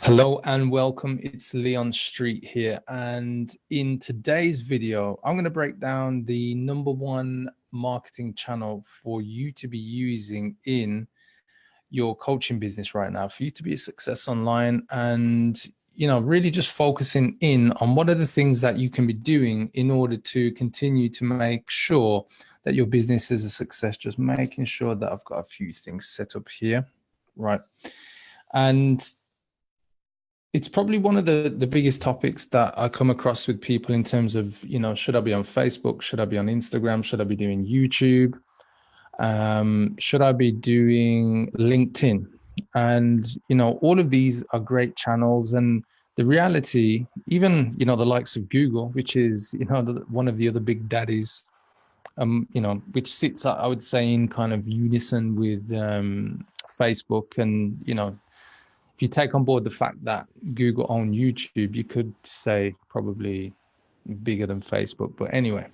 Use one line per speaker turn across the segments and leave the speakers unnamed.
Hello and welcome. It's Leon Street here. And in today's video, I'm going to break down the #1 marketing channel for you to be using in your coaching business right now, for you to be a success online and, really just focusing in on what are the things that you can be doing in order to continue to make sure that your business is a success. Just making sure that I've got a few things set up here. Right. And it's probably one of the biggest topics that I come across with people in terms of, should I be on Facebook? Should I be on Instagram? Should I be doing YouTube? Should I be doing LinkedIn? And, all of these are great channels. And the reality, even, the likes of Google, which is, one of the other big daddies, which sits, I would say, in kind of unison with Facebook. And, if you take on board the fact that Google own YouTube, you could say probably bigger than Facebook. But anyway,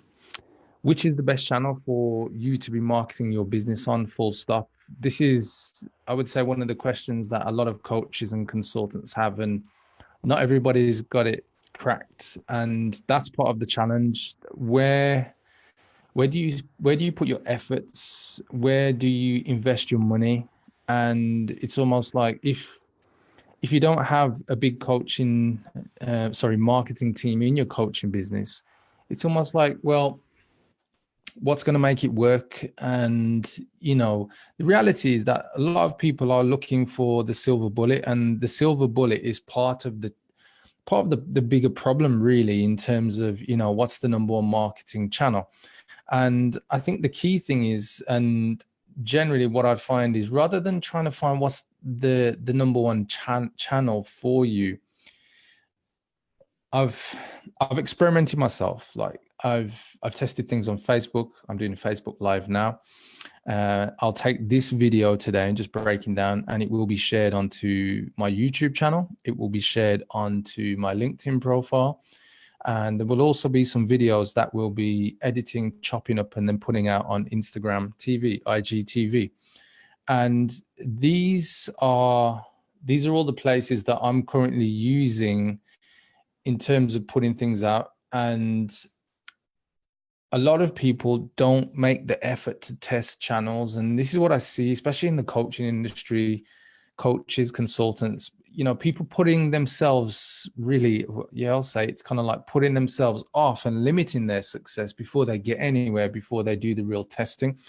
which is the best channel for you to be marketing your business on, full stop? This is, I would say, one of the questions that a lot of coaches and consultants have, and not everybody's got it cracked. And that's part of the challenge. Where do you put your efforts? Where do you invest your money? And it's almost like if you don't have a big marketing team in your coaching business, it's almost like, well, what's going to make it work? And, the reality is that a lot of people are looking for the silver bullet, and the silver bullet is part of the bigger problem, really, in terms of, what's the #1 marketing channel. And I think the key thing is, and generally what I find is, rather than trying to find what's the #1 channel for you, I've experimented myself. Like I've tested things on Facebook. I'm doing Facebook Live now. I'll take this video today and just breaking down, and it will be shared onto my YouTube channel. It will be shared onto my LinkedIn profile. And there will also be some videos that we'll be editing, chopping up, and then putting out on Instagram TV, IGTV. And these are all the places that I'm currently using in terms of putting things out. And a lot of people don't make the effort to test channels. And this is what I see, especially in the coaching industry, coaches, consultants, people putting themselves I'll say it's kind of like putting themselves off and limiting their success before they get anywhere, before they do the real testing.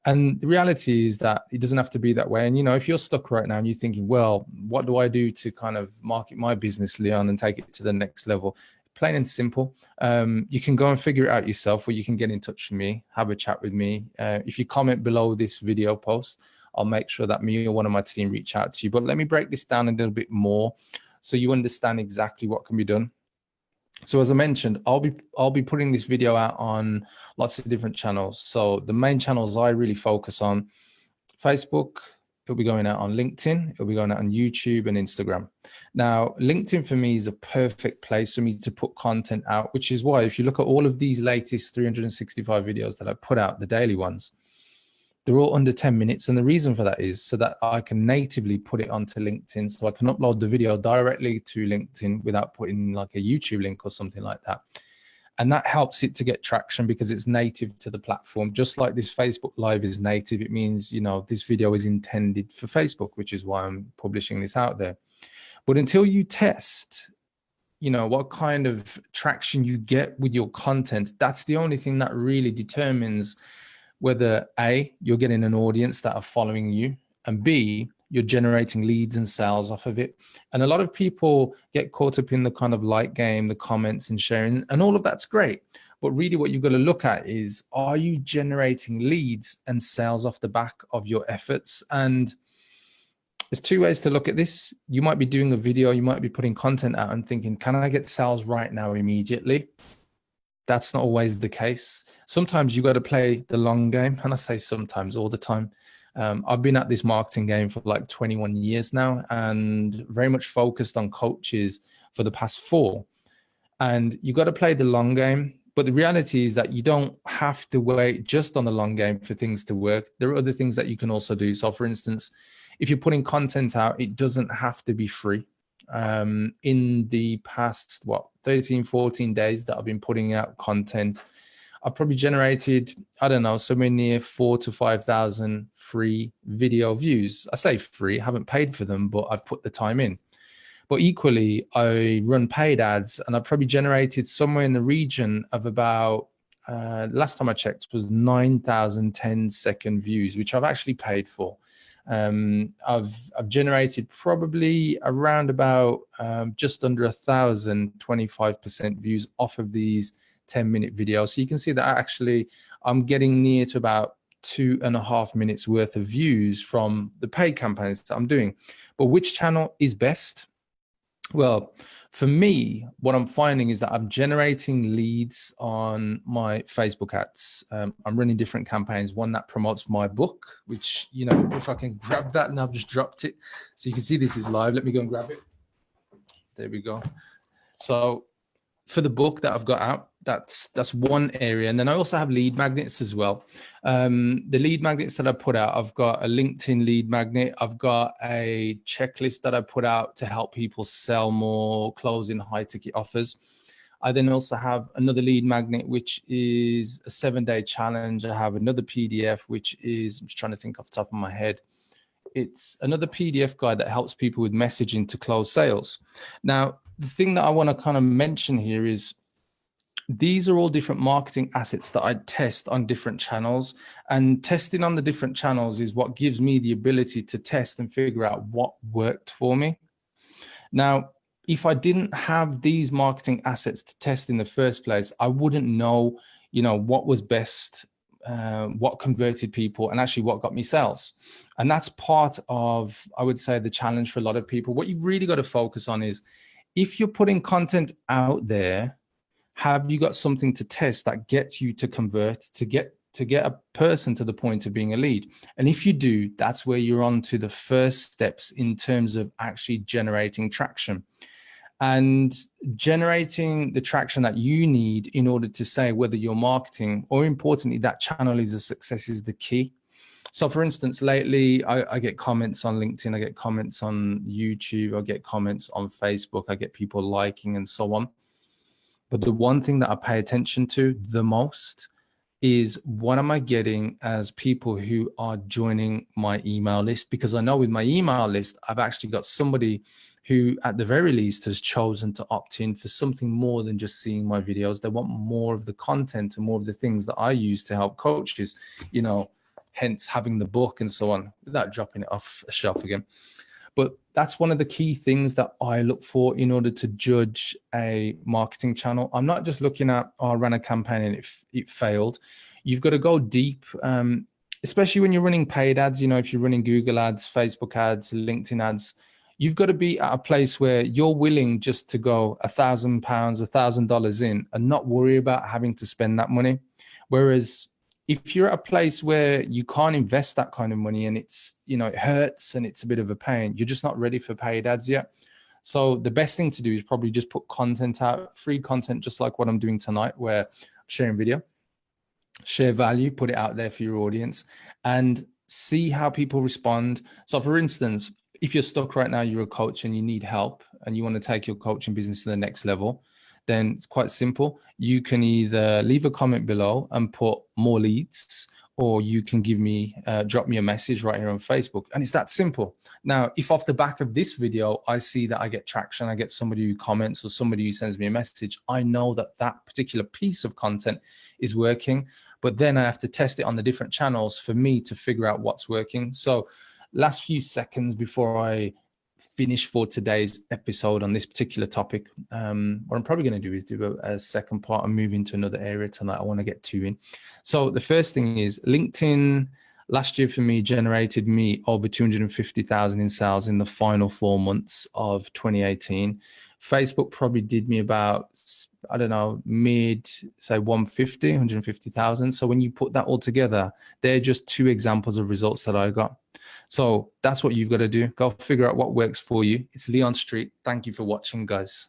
And the reality is that it doesn't have to be that way. And, if you're stuck right now and you're thinking, well, what do I do to kind of market my business, Leon, and take it to the next level? Plain and simple. You can go and figure it out yourself, or you can get in touch with me, have a chat with me. If you comment below this video post, I'll make sure that me or one of my team reach out to you. But let me break this down a little bit more so you understand exactly what can be done. So as I mentioned, I'll be putting this video out on lots of different channels. So the main channels I really focus on: Facebook, it'll be going out on LinkedIn, it'll be going out on YouTube and Instagram. Now, LinkedIn for me is a perfect place for me to put content out, which is why if you look at all of these latest 365 videos that I put out, the daily ones, they're all under 10 minutes. And the reason for that is so that I can natively put it onto LinkedIn. So I can upload the video directly to LinkedIn without putting like a YouTube link or something like that. And that helps it to get traction because it's native to the platform. Just like this Facebook Live is native, it means, this video is intended for Facebook, which is why I'm publishing this out there. But until you test, what kind of traction you get with your content, that's the only thing that really determines whether A, you're getting an audience that are following you, and B, you're generating leads and sales off of it. And a lot of people get caught up in the kind of like game, the comments and sharing, and all of that's great. But really what you've got to look at is, are you generating leads and sales off the back of your efforts? And there's two ways to look at this. You might be doing a video, you might be putting content out and thinking, can I get sales right now immediately? That's not always the case. Sometimes you got to play the long game. And I say sometimes, all the time. I've been at this marketing game for like 21 years now, and very much focused on coaches for the past 4. And you got to play the long game. But the reality is that you don't have to wait just on the long game for things to work. There are other things that you can also do. So for instance, if you're putting content out, it doesn't have to be free. In the past, 13, 14 days that I've been putting out content, I've probably generated, I don't know, somewhere near 4,000 to 5,000 free video views. I say free, I haven't paid for them, but I've put the time in. But equally, I run paid ads, and I've probably generated somewhere in the region of about, last time I checked, was 9,000 10-second views, which I've actually paid for. I've generated probably around about just under 1,000 25% views off of these 10-minute videos. So you can see that actually I'm getting near to about 2.5 minutes worth of views from the paid campaigns that I'm doing. But which channel is best? Well, for me, what I'm finding is that I'm generating leads on my Facebook ads. I'm running different campaigns, one that promotes my book, which, you know, if I can grab that, and I've just dropped it. So you can see this is live. Let me go and grab it. There we go. So for the book that I've got out, that's one area. And then I also have lead magnets as well. The lead magnets that I put out, I've got a LinkedIn lead magnet. I've got a checklist that I put out to help people sell more, closing high ticket offers. I then also have another lead magnet, which is a 7-day challenge. I have another PDF, which is, I'm just trying to think off the top of my head. It's another PDF guide that helps people with messaging to close sales. Now, the thing that I want to kind of mention here is these are all different marketing assets that I test on different channels, and testing on the different channels is what gives me the ability to test and figure out what worked for me. Now, if I didn't have these marketing assets to test in the first place, I wouldn't know, you know, what was best, what converted people, and actually what got me sales. And that's part of, I would say, the challenge for a lot of people. What you've really got to focus on is, if you're putting content out there, have you got something to test that gets you to convert, to get a person to the point of being a lead? And if you do, that's where you're on to the first steps in terms of actually generating traction. And generating the traction that you need in order to say whether your marketing, or importantly, that channel is a success, is the key. So for instance, lately I get comments on LinkedIn, I get comments on YouTube, I get comments on Facebook, I get people liking and so on. But the one thing that I pay attention to the most is, what am I getting as people who are joining my email list? Because I know with my email list, I've actually got somebody who at the very least has chosen to opt in for something more than just seeing my videos. They want more of the content and more of the things that I use to help coaches, you know, hence having the book and so on, without dropping it off a shelf again. But that's one of the key things that I look for in order to judge a marketing channel. I'm not just looking at, oh, I ran a campaign and it failed. You've got to go deep, especially when you're running paid ads. You know, if you're running Google ads, Facebook ads, LinkedIn ads, you've got to be at a place where you're willing just to go £1,000, $1,000 in and not worry about having to spend that money. Whereas if you're at a place where you can't invest that kind of money and it's, you know, it hurts and it's a bit of a pain, you're just not ready for paid ads yet. So the best thing to do is probably just put content out, free content, just like what I'm doing tonight, where I'm sharing video, share value, put it out there for your audience and see how people respond. So for instance, if you're stuck right now, you're a coach and you need help and you want to take your coaching business to the next level, then it's quite simple. You can either leave a comment below and put more leads, or you can give me, drop me a message right here on Facebook. And it's that simple. Now, if off the back of this video, I see that I get traction, I get somebody who comments or somebody who sends me a message, I know that that particular piece of content is working, but then I have to test it on the different channels for me to figure out what's working. So last few seconds before I finish for today's episode on this particular topic, what I'm probably going to do is do a second part and move into another area tonight. I want to get two in. So the first thing is, LinkedIn last year for me generated me over 250,000 in sales in the final 4 months of 2018. Facebook probably did me about, I don't know, mid, say 150,000. So when you put that all together, they're just two examples of results that I got. So that's what you've got to do. Go figure out what works for you. It's Leon Street. Thank you for watching, guys.